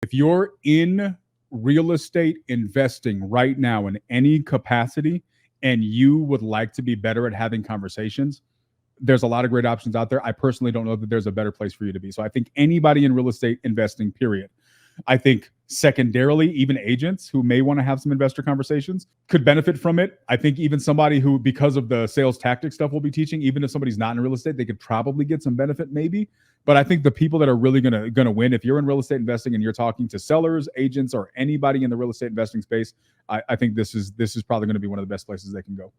If you're in real estate investing right now in any capacity and you would like to be better at having conversations, there's a lot of great options out there. I personally don't know that there's a better place for you to be. So I think anybody in real estate investing, period. I think secondarily, even agents who may want to have some investor conversations could benefit from it. I think even somebody who, because of the sales tactic stuff we'll be teaching, even if somebody's not in real estate, they could probably get some benefit maybe. But I think the people that are really gonna win, if you're in real estate investing and you're talking to sellers, agents, or anybody in the real estate investing space, I think this is probably going to be one of the best places they can go.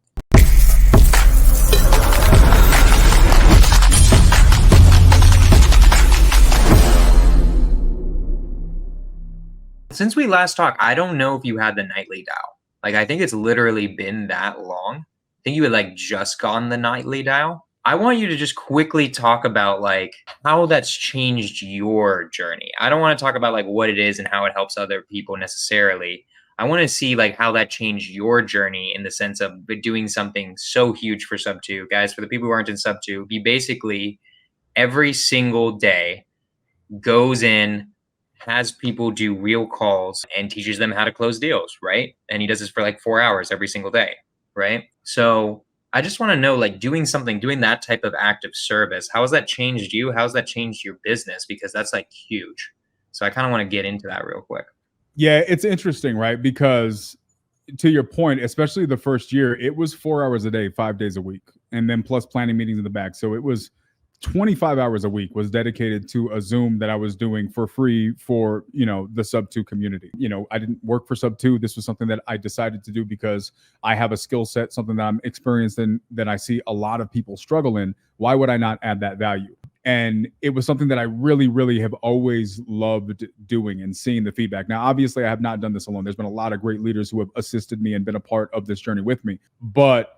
Since we last talked, I don't know if you had the nightly dial. Like, I think it's literally been that long. I think you had like just gotten the nightly dial. I want you to just quickly talk about like how that's changed your journey. I don't want to talk about like what it is and how it helps other people necessarily. I want to see like how that changed your journey in the sense of doing something so huge for Subto. Guys, for the people who aren't in Subto, he basically every single day goes in, has people do real calls and teaches them how to close deals, right? And he does this for like 4 hours every single day, right? So I just want to know, like, doing that type of act of service, how has that changed you? How has that changed your business? Because that's like huge. So I kind of want to get into that real quick. Yeah, it's interesting, right? Because to your point, especially the first year, it was 4 hours a day, 5 days a week, and then plus planning meetings in the back. So it was 25 hours a week was dedicated to a Zoom that I was doing for free for, the Subto community. I didn't work for Subto. This was something that I decided to do because I have a skill set, something that I'm experienced in, that I see a lot of people struggle in. Why would I not add that value? And it was something that I really, really have always loved doing and seeing the feedback. Now, obviously, I have not done this alone. There's been a lot of great leaders who have assisted me and been a part of this journey with me. But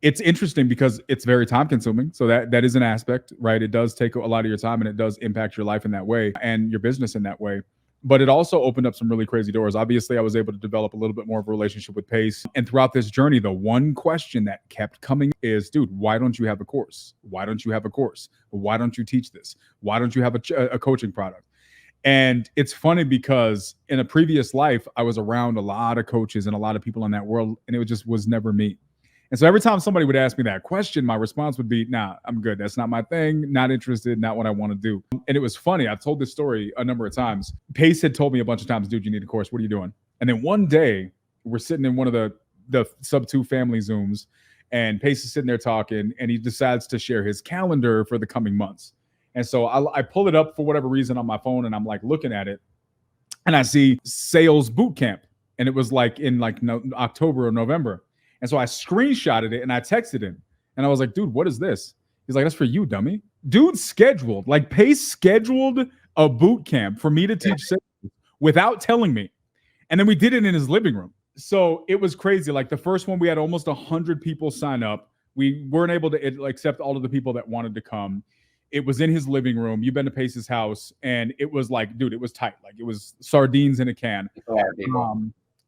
it's interesting because it's very time consuming. So that is an aspect, right? It does take a lot of your time and it does impact your life in that way and your business in that way. But it also opened up some really crazy doors. Obviously, I was able to develop a little bit more of a relationship with Pace. And throughout this journey, the one question that kept coming is, dude, why don't you have a course? Why don't you have a course? Why don't you teach this? Why don't you have a coaching product? And it's funny because in a previous life, I was around a lot of coaches and a lot of people in that world, and it just was never me. And so every time somebody would ask me that question, my response would be, nah, I'm good. That's not my thing. Not interested. Not what I want to do. And it was funny. I've told this story a number of times. Pace had told me a bunch of times, dude, you need a course. What are you doing? And then one day we're sitting in one of the Subto family Zooms, and Pace is sitting there talking, and he decides to share his calendar for the coming months. And so I pull it up for whatever reason on my phone, and I'm like looking at it, and I see sales boot camp. And it was like in like October or November. And so I screenshotted it and I texted him. And I was like, dude, what is this? He's like, that's for you, dummy. Dude scheduled, like Pace scheduled a boot camp for me to teach sales without telling me. And then we did it in his living room. So it was crazy. Like the first one, we had almost 100 people sign up. We weren't able to accept all of the people that wanted to come. It was in his living room. You've been to Pace's house. And it was like, dude, it was tight. Like it was sardines in a can.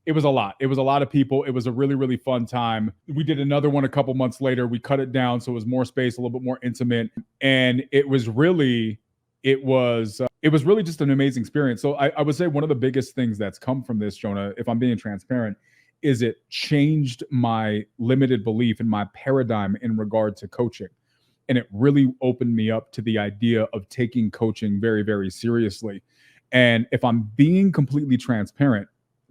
It was a lot. It was a lot of people. It was a really, really fun time. We did another one a couple months later. We cut it down so it was more space, a little bit more intimate. And it was really just an amazing experience. So I would say one of the biggest things that's come from this, Jonah, if I'm being transparent, is it changed my limited belief and my paradigm in regard to coaching. And it really opened me up to the idea of taking coaching very, very seriously. And if I'm being completely transparent,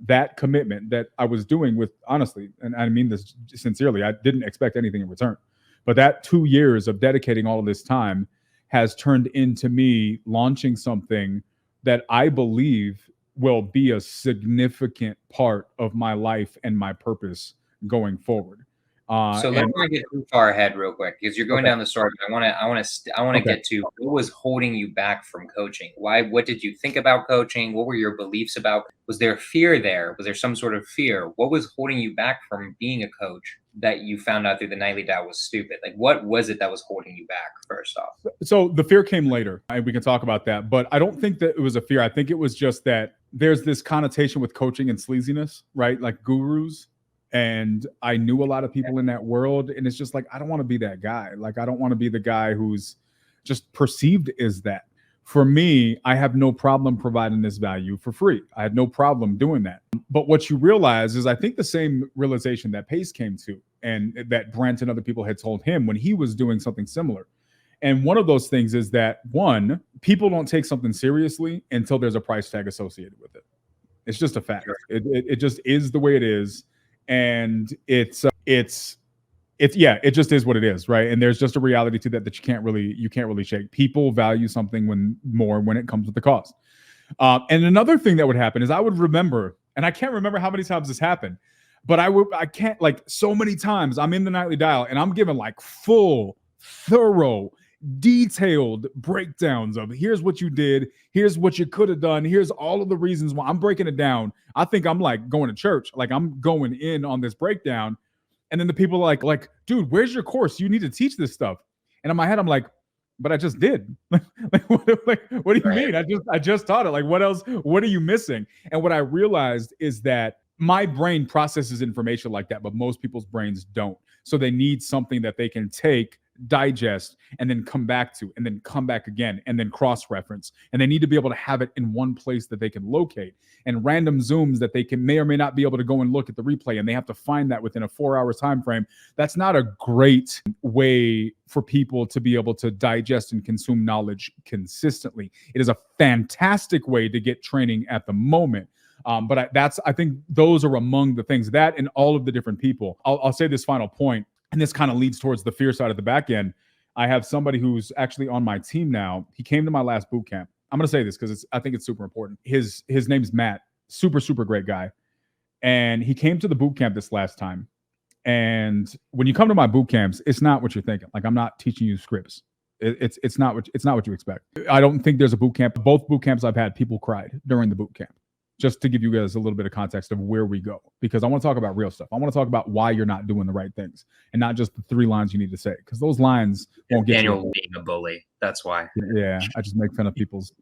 that commitment that I was doing with, honestly, and I mean this sincerely, I didn't expect anything in return. But that 2 years of dedicating all of this time has turned into me launching something that I believe will be a significant part of my life and my purpose going forward. So let's not get too far ahead real quick because you're going down the story. But I want to get to what was holding you back from coaching. Why? What did you think about coaching? What were your beliefs about? Was there fear there? Was there some sort of fear? What was holding you back from being a coach that you found out through the nightly dial was stupid? Like, what was it that was holding you back? First off, so the fear came later, and we can talk about that. But I don't think that it was a fear. I think it was just that there's this connotation with coaching and sleaziness, right? Like gurus. And I knew a lot of people in that world. And it's just like, I don't want to be that guy. Like, I don't want to be the guy who's just perceived as that. For me, I have no problem providing this value for free. I had no problem doing that. But what you realize is, I think the same realization that Pace came to, and that Brent and other people had told him when he was doing something similar. And one of those things is that, one, people don't take something seriously until there's a price tag associated with it. It's just a fact. Sure. It just is the way it is, and it's yeah, it just is what it is, right? And there's just a reality to that that you can't really shake. People value something more when it comes with the cost. And another thing that would happen is, I would remember, and I can't remember how many times this happened, but I can't, like, so many times I'm in the nightly dial and I'm giving like full, thorough, detailed breakdowns of, here's what you did, here's what you could have done, here's all of the reasons why. I'm breaking it down. I think I'm like going to church, like I'm going in on this breakdown. And then the people are like, dude, where's your course? You need to teach this stuff. And in my head, I'm like, but I just did. What do you mean? I just taught it. Like, what else? What are you missing? And what I realized is that my brain processes information like that, but most people's brains don't. So they need something that they can take, digest, and then come back to, and then come back again, and then cross-reference. And they need to be able to have it in one place that they can locate, and random Zooms that they may or may not be able to go and look at the replay, and they have to find that within a 4-hour time frame. That's not a great way for people to be able to digest and consume knowledge consistently. It is a fantastic way to get training at the moment. But I think those are among the things, that and all of the different people. I'll say this final point, and this kind of leads towards the fear side of the back end. I have somebody who's actually on my team now. He came to my last boot camp. I'm going to say this because I think it's super important. His name's Matt. Super, super great guy. And he came to the boot camp this last time. And when you come to my boot camps, it's not what you're thinking. Like, I'm not teaching you scripts. It's not what you expect. I don't think there's a boot camp. Both boot camps I've had, people cried during the boot camp. Just to give you guys a little bit of context of where we go, because I want to talk about real stuff. I want to talk about why you're not doing the right things, and not just the 3 lines you need to say, because those lines won't get Daniel you. being a bully. That's why. Yeah, I just make fun of people's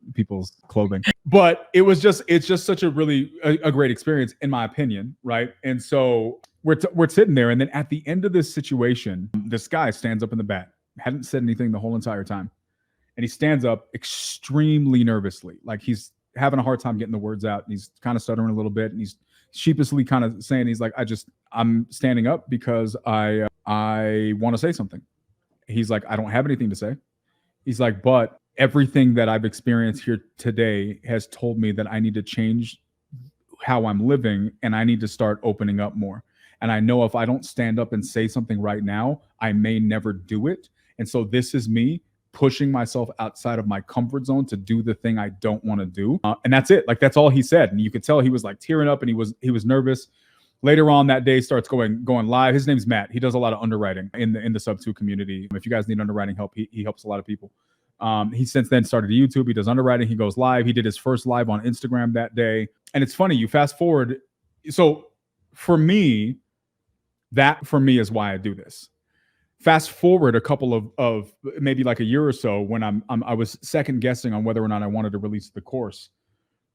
clothing. But it's just such a really a great experience, in my opinion, right? And so we're sitting there, and then at the end of this situation, this guy stands up in the back, hadn't said anything the whole entire time, and he stands up extremely nervously, like he's having a hard time getting the words out, and he's kind of stuttering a little bit, and he's sheepishly kind of saying, he's like, I'm standing up because I want to say something. He's like, I don't have anything to say. He's like, but everything that I've experienced here today has told me that I need to change how I'm living, and I need to start opening up more. And I know if I don't stand up and say something right now, I may never do it. And so this is me pushing myself outside of my comfort zone to do the thing I don't want to do. And that's it. Like, that's all he said. And you could tell he was like tearing up, and he was nervous. Later on that day, starts going live. His name's Matt. He does a lot of underwriting in the Subto community. If you guys need underwriting help, he helps a lot of people. He since then started YouTube. He does underwriting. He goes live. He did his first live on Instagram that day. And it's funny, you fast forward. So for me is why I do this. Fast forward a couple of maybe like a year or so, when I was second guessing on whether or not I wanted to release the course.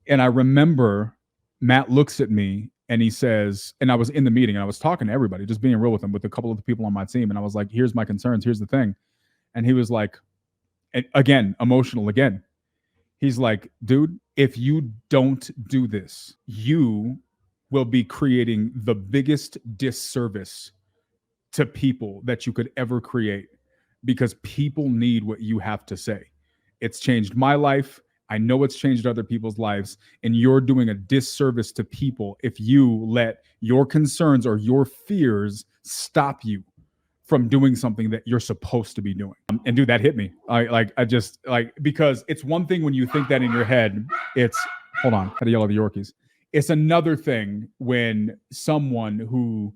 And I remember Matt looks at me and he says, and I was in the meeting and I was talking to everybody, just being real with them, with a couple of the people on my team. And I was like, here's my concerns. Here's the thing. And he was like, again, emotional again. He's like, dude, if you don't do this, you will be creating the biggest disservice to people that you could ever create, because people need what you have to say. It's changed my life. I know it's changed other people's lives, and you're doing a disservice to people if you let your concerns or your fears stop you from doing something that you're supposed to be doing. And dude, that hit me. Because it's one thing when you think that in your head. Hold on, had to yell at the Yorkies. It's another thing when someone who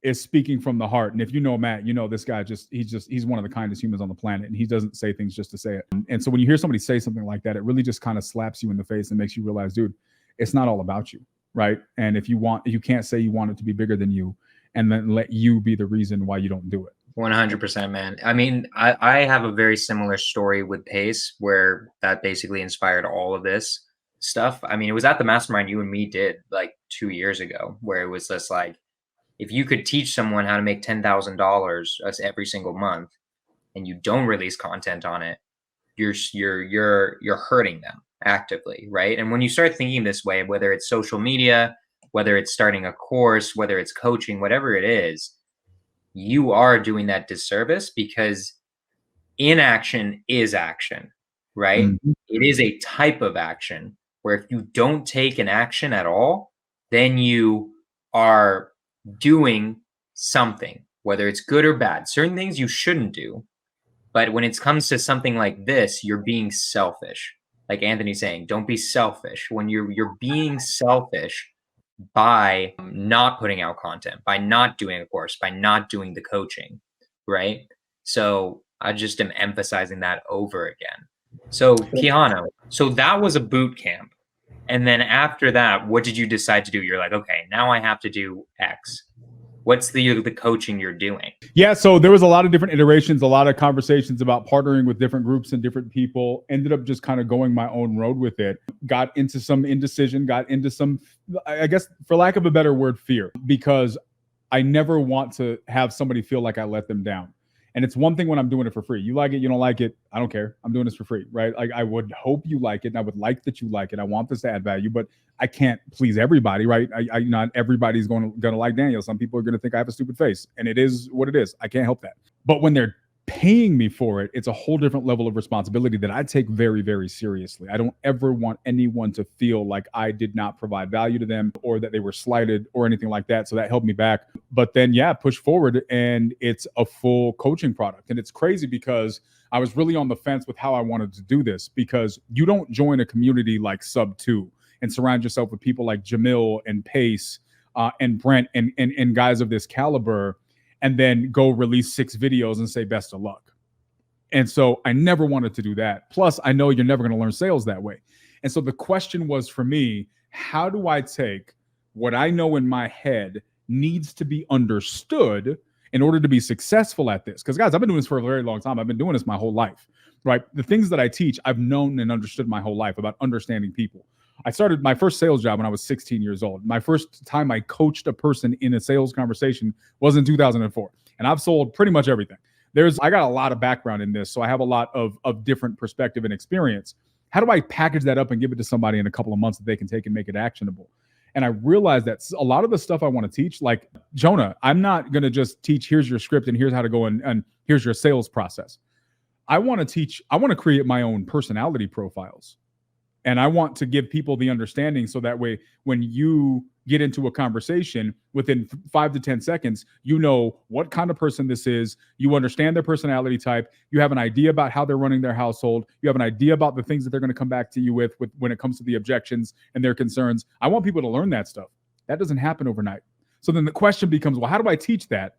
is speaking from the heart. And if you know Matt, you know this guy he's one of the kindest humans on the planet, and he doesn't say things just to say it. And so when you hear somebody say something like that, it really just kind of slaps you in the face and makes you realize, dude, it's not all about you, right? And if you can't say you want it to be bigger than you, and then let you be the reason why you don't do it. 100%, man. I mean, I have a very similar story with Pace, where that basically inspired all of this stuff. I mean, it was at the mastermind you and me did like 2 years ago, where it was just like, if you could teach someone how to make $10,000 every single month, and you don't release content on it, you're hurting them actively, right? And when you start thinking this way, whether it's social media, whether it's starting a course, whether it's coaching, whatever it is, you are doing that disservice, because inaction is action, right? Mhm. It is a type of action where if you don't take an action at all, then you are doing something, whether it's good or bad. Certain things you shouldn't do. But when it comes to something like this, you're being selfish. Like Anthony's saying, don't be selfish. When you're being selfish by not putting out content, by not doing a course, by not doing the coaching, right? So I just am emphasizing that over again. So Quijano, so that was a boot camp. And then after that, what did you decide to do? You're like, okay, now I have to do X. What's the coaching you're doing? Yeah, so there was a lot of different iterations, a lot of conversations about partnering with different groups and different people. Ended up just kind of going my own road with it. Got into some indecision, got into some, I guess, for lack of a better word, fear, because I never want to have somebody feel like I let them down. And it's one thing when I'm doing it for free. You like it, you don't like it, I don't care. I'm doing this for free, right? Like, I would hope you like it, and I would like that you like it. I want this to add value, but I can't please everybody, right? Not everybody's going to like Daniel. Some people are going to think I have a stupid face, and it is what it is. I can't help that. But when they're paying me for it, it's a whole different level of responsibility that I take very, very seriously. I don't ever want anyone to feel like I did not provide value to them, or that they were slighted or anything like that. So that held me back. But then, yeah, push forward, and it's a full coaching product. And it's crazy because I was really on the fence with how I wanted to do this, because you don't join a community like Subto and surround yourself with people like Jamil and Pace and Brent and guys of this caliber, and then go release 6 videos and say best of luck. And so I never wanted to do that. Plus, I know you're never going to learn sales that way. And so the question was for me, how do I take what I know in my head needs to be understood in order to be successful at this? Because guys, I've been doing this for a very long time. I've been doing this my whole life, right? The things that I teach, I've known and understood my whole life about understanding people. I started my first sales job when I was 16 years old. My first time I coached a person in a sales conversation was in 2004. And I've sold pretty much everything. I got a lot of background in this, so I have a lot of different perspective and experience. How do I package that up and give it to somebody in a couple of months that they can take and make it actionable? And I realized that a lot of the stuff I want to teach, like Jonah, I'm not going to just teach, here's your script and here's how to go and here's your sales process. I want to create my own personality profiles. And I want to give people the understanding so that way, when you get into a conversation, within 5 to 10 seconds, you know what kind of person this is. You understand their personality type. You have an idea about how they're running their household. You have an idea about the things that they're going to come back to you with when it comes to the objections and their concerns. I want people to learn that stuff. That doesn't happen overnight. So then the question becomes, well, how do I teach that?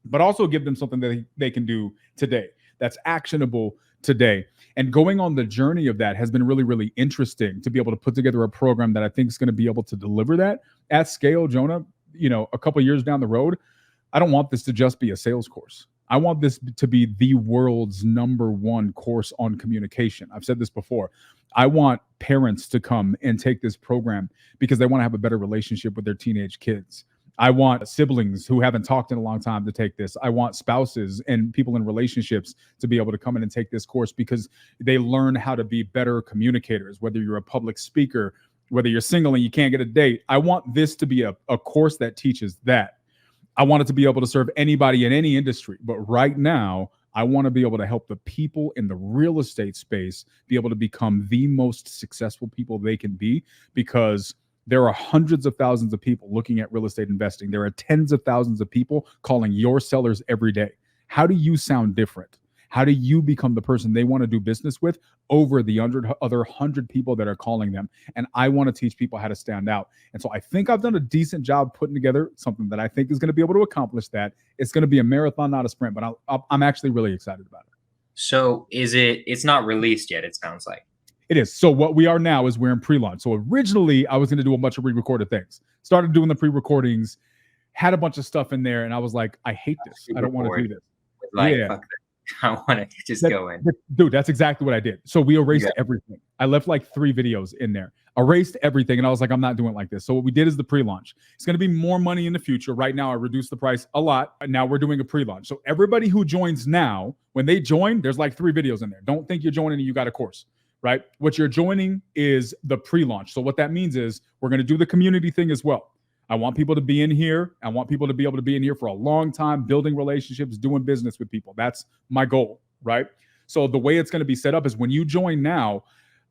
But also give them something that they can do today that's actionable today. And going on the journey of that has been really, really interesting, to be able to put together a program that I think is going to be able to deliver that at scale. Jonah, a couple of years down the road, I don't want this to just be a sales course. I want this to be the world's #1 course on communication. I've said this before. I want parents to come and take this program because they want to have a better relationship with their teenage kids. I want siblings who haven't talked in a long time to take this. I want spouses and people in relationships to be able to come in and take this course, because they learn how to be better communicators, whether you're a public speaker, whether you're single and you can't get a date. I want this to be a course that teaches that. I want it to be able to serve anybody in any industry. But right now, I want to be able to help the people in the real estate space be able to become the most successful people they can be, because there are hundreds of thousands of people looking at real estate investing. There are tens of thousands of people calling your sellers every day. How do you sound different? How do you become the person they want to do business with over the other 100 people that are calling them? And I want to teach people how to stand out. And so I think I've done a decent job putting together something that I think is going to be able to accomplish that. It's going to be a marathon, not a sprint, but I'm actually really excited about it. So it's not released yet, it sounds like. It is. So what we are now is we're in pre-launch. So originally I was going to do a bunch of pre-recorded things. Started doing the pre-recordings, had a bunch of stuff in there, and I was like, I hate this. I don't want to do this. Like, yeah. fuck I want to just go in. Dude, that's exactly what I did. So we erased everything. I left like 3 videos in there, erased everything. And I was like, I'm not doing it like this. So what we did is the pre-launch. It's going to be more money in the future. Right now, I reduced the price a lot. Now we're doing a pre-launch. So everybody who joins now, when they join, there's like 3 videos in there. Don't think you're joining and you got a course, right? What you're joining is the pre-launch. So what that means is we're going to do the community thing as well. I want people to be in here. I want people to be able to be in here for a long time, building relationships, doing business with people. That's my goal, right? So the way it's going to be set up is when you join now,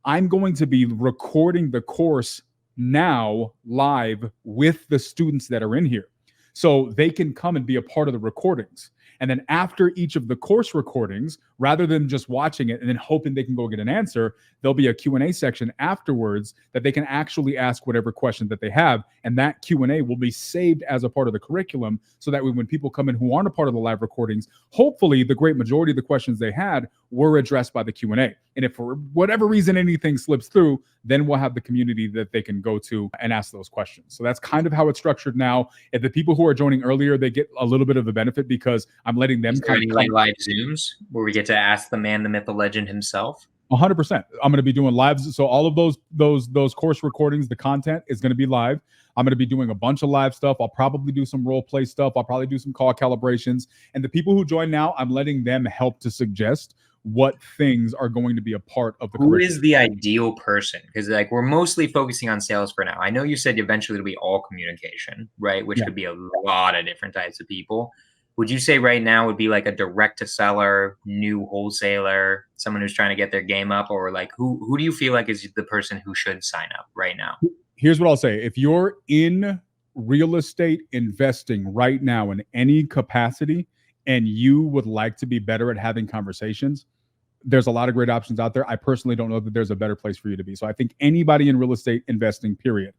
I'm going to be recording the course now live with the students that are in here. So they can come and be a part of the recordings. And then after each of the course recordings, rather than just watching it and then hoping they can go get an answer, there'll be a Q&A section afterwards that they can actually ask whatever question that they have. And that Q&A will be saved as a part of the curriculum. So that way, when people come in who aren't a part of the live recordings, hopefully the great majority of the questions they had were addressed by the Q&A. And if for whatever reason anything slips through, then we'll have the community that they can go to and ask those questions. So that's kind of how it's structured now. If the people who are joining earlier, they get a little bit of a benefit because I'm letting them kind of like live Zooms where we get to ask the man, the myth, the legend himself. 100%. I'm going to be doing lives. So all of those course recordings, the content is going to be live. I'm going to be doing a bunch of live stuff. I'll probably do some role play stuff. I'll probably do some call calibrations. And the people who join now, I'm letting them help to suggest what things are going to be a part of the Who is the ideal person? Because like we're mostly focusing on sales for now. I know you said eventually it'll be all communication, right? Which could be a lot of different types of people. Would you say right now would be like a direct to seller, new wholesaler, someone who's trying to get their game up, or like who do you feel like is the person who should sign up right now? Here's what I'll say. If you're in real estate investing right now in any capacity and you would like to be better at having conversations, there's a lot of great options out there. I personally don't know that there's a better place for you to be. So I think anybody in real estate investing, period.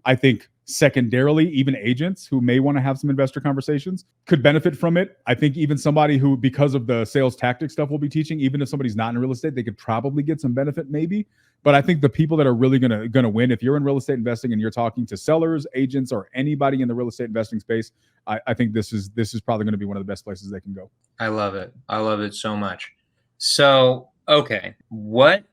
I think secondarily, even agents who may want to have some investor conversations could benefit from it. I think even somebody who, because of the sales tactic stuff we'll be teaching, even if somebody's not in real estate, they could probably get some benefit maybe. But I think the people that are really gonna win, if you're in real estate investing and you're talking to sellers, agents, or anybody in the real estate investing space, I think this is probably going to be one of the best places they can go. I love it. I love it so much. So, okay, what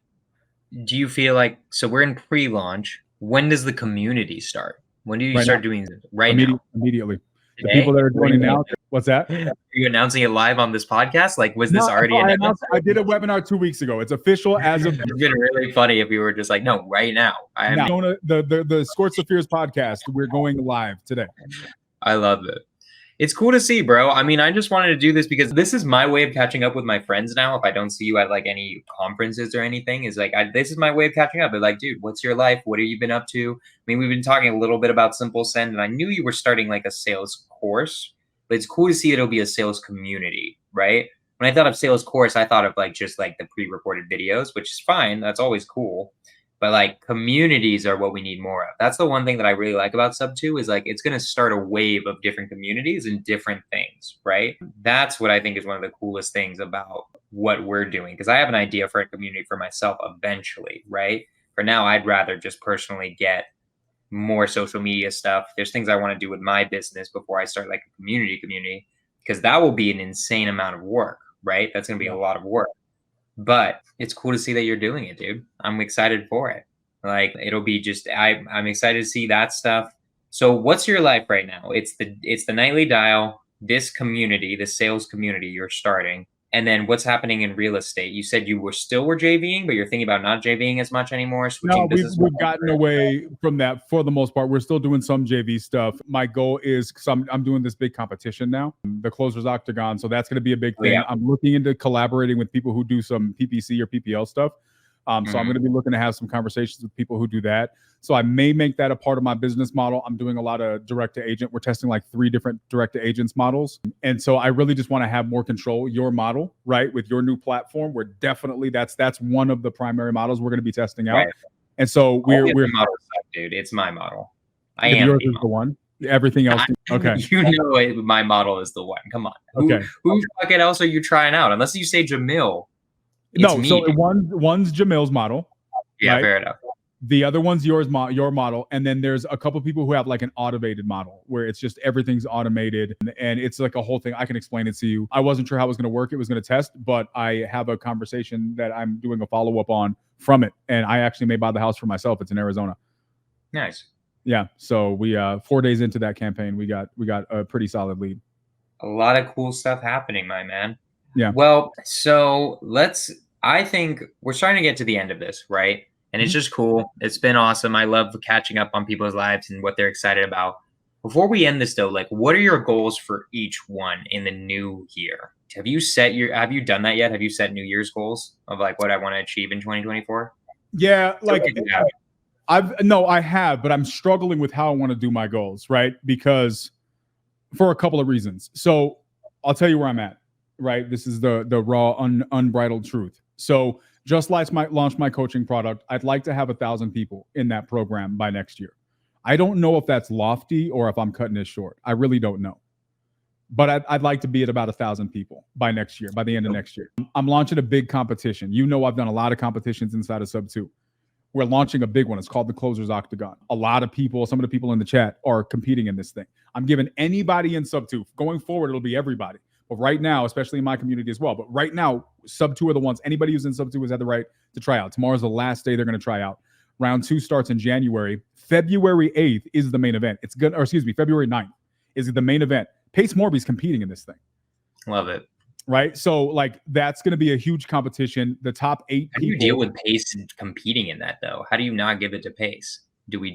do you feel like? So we're in pre-launch. When does the community start? When do you start doing this? Now? Immediately. Today? The people that are joining now. What's that? Are you announcing it live on this podcast? Like, was this already announced? I did a webinar 2 weeks ago. It's official as of. It's been really funny if you were just like, no, right now. The SKORCH THE FEARS podcast, we're going live today. I love it. It's cool to see, bro. I mean, I just wanted to do this because this is my way of catching up with my friends now. If I don't see you at like any conferences or anything, is like, this is my way of catching up. They're like, dude, what's your life? What have you been up to? I mean, we've been talking a little bit about Simple Send, and I knew you were starting like a sales course, but it's cool to see it'll be a sales community, right? When I thought of sales course, I thought of like just like the pre-recorded videos, which is fine. That's always cool. But like communities are what we need more of. That's the one thing that I really like about Subto is like, it's going to start a wave of different communities and different things, right? That's what I think is one of the coolest things about what we're doing. Because I have an idea for a community for myself eventually, right? For now, I'd rather just personally get more social media stuff. There's things I want to do with my business before I start like a community, because that will be an insane amount of work, right? That's going to be a lot of work. But it's cool to see that you're doing it, dude. I'm excited for it. Like it'll be just, I'm excited to see that stuff. So what's your life right now? It's the nightly dial, this community, the sales community you're starting. And then what's happening in real estate? You said you were JVing, but you're thinking about not JVing as much anymore. No, we've gotten away from that for the most part. We're still doing some JV stuff. My goal is, because I'm doing this big competition now, the Closers Octagon. So that's going to be a big thing. Yeah. I'm looking into collaborating with people who do some PPC or PPL stuff. So I'm going to be looking to have some conversations with people who do that. So I may make that a part of my business model. I'm doing a lot of direct to agent. We're testing like 3 different direct to agents models. And so I really just want to have more control. Your model, right? With your new platform, we're definitely, that's one of the primary models we're going to be testing out. Right. And so we're model stuff, dude. It's my model. I am yours is the one. Everything else. Okay. You know my model is the one. Come on. Okay. Who fucking else are you trying out? Unless you say Jamil. No, so one's Jamil's model. Yeah, right? Fair enough. The other one's your model, and then there's a couple people who have like an automated model where it's just everything's automated, and it's like a whole thing. I can explain it to you. I wasn't sure how it was going to work. It was going to test, but I have a conversation that I'm doing a follow-up on from it, and I actually may buy the house for myself. It's in Arizona. Nice. Yeah. So we 4 days into that campaign, we got a pretty solid lead. A lot of cool stuff happening, my man. Yeah. Well, so I think we're starting to get to the end of this, right? And it's just cool. It's been awesome. I love catching up on people's lives and what they're excited about. Before we end this though, like what are your goals for each one in the new year? Have you done that yet? Have you set New Year's goals of like what I want to achieve in 2024? Yeah, like I have, but I'm struggling with how I want to do my goals, right? Because for a couple of reasons. So I'll tell you where I'm at, right? This is the raw, unbridled truth. So just launched my coaching product. I'd like to have 1,000 people in that program by next year. I don't know if that's lofty or if I'm cutting it short. I really don't know. But I'd like to be at about 1,000 people by next year, by the end of next year. I'm launching a big competition. You know, I've done a lot of competitions inside of Subto. We're launching a big one. It's called the Closer's Octagon. A lot of people, some of the people in the chat are competing in this thing. I'm giving anybody in Subto. Going forward, it'll be everybody. But right now, especially in my community as well, but right now, Subto are the ones, anybody who's in Subto has had the right to try out. Tomorrow's the last day they're going to try out. Round 2 starts in January. February 8th is the main event. February 9th is the main event. Pace Morby's competing in this thing. Love it. Right? So, like, that's going to be a huge competition. The top 8 How do you deal with Pace and competing in that, though? How do you not give it to Pace? Do we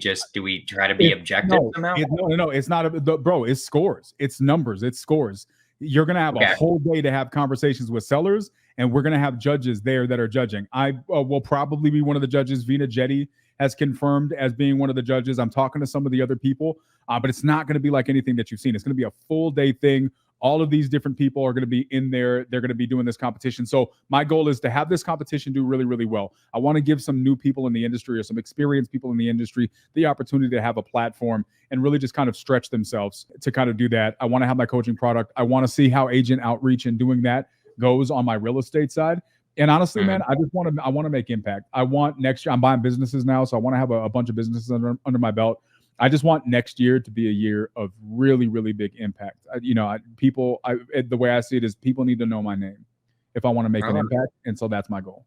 try to be objective somehow? No. It's not, bro, it's scores. It's numbers. It's scores. You're going to have a whole day to have conversations with sellers, and we're going to have judges there that are judging. I will probably be one of the judges. Vina Jetty has confirmed as being one of the judges. I'm talking to some of the other people, but it's not going to be like anything that you've seen. It's going to be a full day thing. All of these different people are going to be in there. They're going to be doing this competition. So my goal is to have this competition do really, really well. I want to give some new people in the industry or some experienced people in the industry the opportunity to have a platform and really just kind of stretch themselves to kind of do that. I want to have my coaching product. I want to see how agent outreach and doing that goes on my real estate side. And honestly, man, I want to make impact. I want next year, I'm buying businesses now, so I want to have a bunch of businesses under my belt. I just want next year to be a year of really, really big impact. The way I see it is people need to know my name if I want to make an impact. And so that's my goal.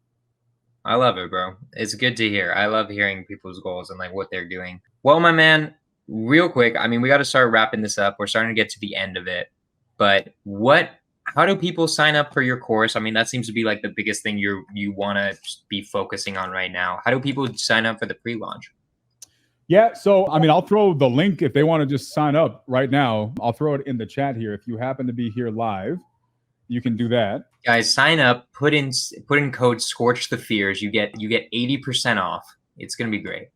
I love it, bro. It's good to hear. I love hearing people's goals and like what they're doing. Well, my man, real quick, I mean, we got to start wrapping this up. We're starting to get to the end of it. But how do people sign up for your course? I mean, that seems to be like the biggest thing you want to be focusing on right now. How do people sign up for the pre-launch? Yeah, so I mean, I'll throw the link if they want to just sign up right now. I'll throw it in the chat here. If you happen to be here live, you can do that. Guys, sign up. Put in code SKORCH THE FEARS. You get 80% off. It's gonna be great.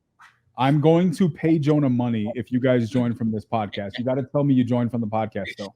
I'm going to pay Jonah money if you guys join from this podcast. You got to tell me you joined from the podcast though,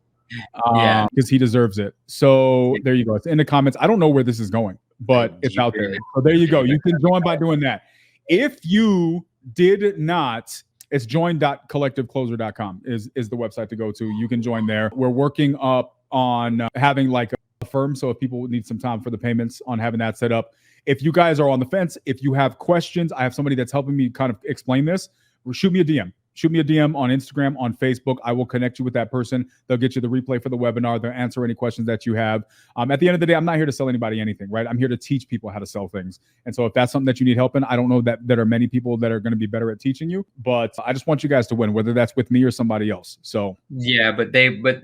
because he deserves it. So there you go. It's in the comments. I don't know where this is going, but it's out there. So there you go. You can join by doing that. If you did not, it's join.collectivecloser.com is the website to go to. You can join there. We're working up on having like a firm. So if people need some time for the payments on having that set up, if you guys are on the fence, if you have questions, I have somebody that's helping me kind of explain this. Shoot me a DM. Shoot me a DM on Instagram, on Facebook. I will connect you with that person. They'll get you the replay for the webinar. They'll answer any questions that you have. At the end of the day, I'm not here to sell anybody anything, right? I'm here to teach people how to sell things. And so if that's something that you need help in, I don't know that there are many people that are going to be better at teaching you, but I just want you guys to win, whether that's with me or somebody else. So yeah, but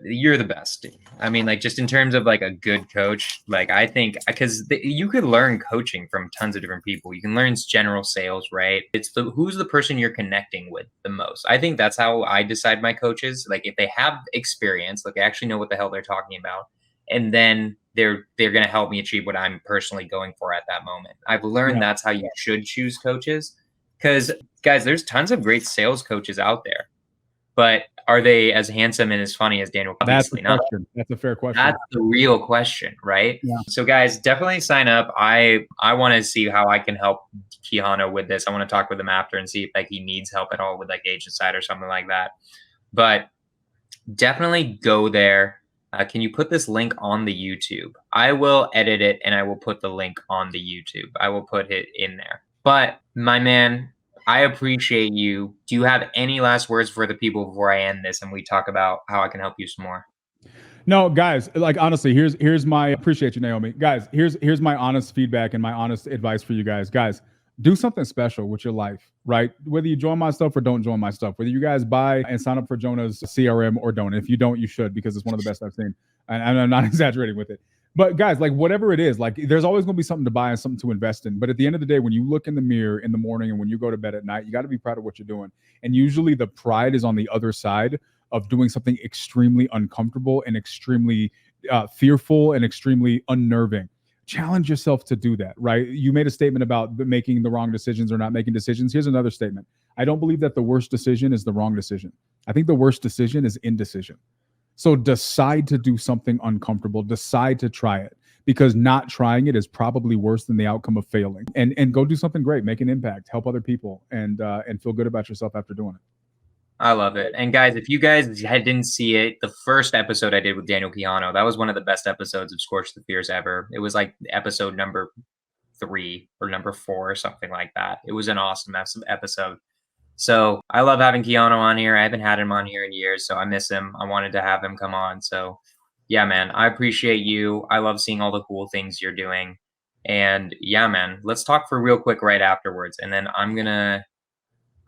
you're the best. I mean, like just in terms of like a good coach, like I think because you could learn coaching from tons of different people. You can learn general sales, right? It's who's the person you're connecting with the most. I think that's how I decide my coaches. Like if they have experience, like they actually know what the hell they're talking about, and then they're going to help me achieve what I'm personally going for at that moment. I've learned that's how you should choose coaches, because guys, there's tons of great sales coaches out there, but are they as handsome and as funny as Daniel? Obviously not. That's a fair question. That's the real question, right? Yeah. So guys, definitely sign up. I want to see how I can help Quijano with this. I want to talk with him after and see if like he needs help at all with like agent side or something like that. But definitely go there. Can you put this link on the YouTube? I will edit it and I will put the link on the YouTube. I will put it in there. But my man, I appreciate you. Do you have any last words for the people before I end this and we talk about how I can help you some more? No, guys, like honestly, here's my appreciate you, Naomi. Guys, here's my honest feedback and my honest advice for you guys. Guys, do something special with your life, right? Whether you join my stuff or don't join my stuff, whether you guys buy and sign up for Jonah's CRM or don't. If you don't, you should, because it's one of the best I've seen. And I'm not exaggerating with it. But guys, like whatever it is, like there's always going to be something to buy and something to invest in. But at the end of the day, when you look in the mirror in the morning and when you go to bed at night, you got to be proud of what you're doing. And usually the pride is on the other side of doing something extremely uncomfortable and extremely fearful and extremely unnerving. Challenge yourself to do that, right? You made a statement about making the wrong decisions or not making decisions. Here's another statement. I don't believe that the worst decision is the wrong decision. I think the worst decision is indecision. So decide to do something uncomfortable, decide to try it, because not trying it is probably worse than the outcome of failing. And go do something great, make an impact, help other people, and feel good about yourself after doing it. I love it. And guys, if you guys didn't see it, the first episode I did with Daniel Quijano, that was one of the best episodes of SKORCH the Fears ever. It was like episode number 3 or number 4 or something like that. It was an awesome episode. So I love having Quijano on here. I haven't had him on here in years, so I miss him. I wanted to have him come on. So yeah, man, I appreciate you. I love seeing all the cool things you're doing. And yeah, man, let's talk for real quick right afterwards. And then I'm gonna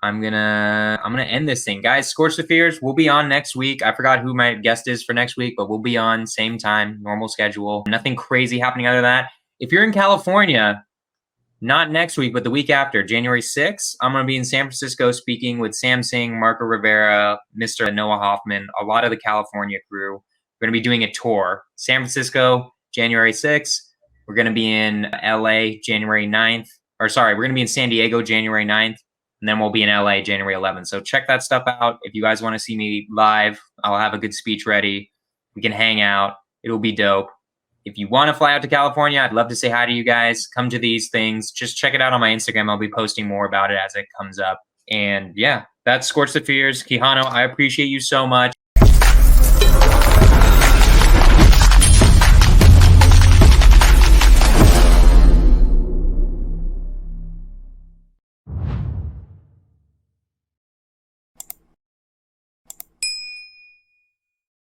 end this thing. Guys, SKORCH the Fears, we'll be on next week. I forgot who my guest is for next week, but we'll be on same time, normal schedule. Nothing crazy happening other than that. If you're in California, not next week, but the week after, January 6th, I'm going to be in San Francisco speaking with Sam Singh, Marco Rivera, Mr. Noah Hoffman, a lot of the California crew. We're going to be doing a tour. San Francisco, January 6th. We're going to be in LA, January 9th. Or sorry, we're going to be in San Diego, January 9th. And then we'll be in LA, January 11th. So check that stuff out. If you guys want to see me live, I'll have a good speech ready. We can hang out. It'll be dope. If you want to fly out to California, I'd love to say hi to you guys. Come to these things. Just check it out on my Instagram. I'll be posting more about it as it comes up. And yeah, that's SKORCH the Fears. Quijano, I appreciate you so much.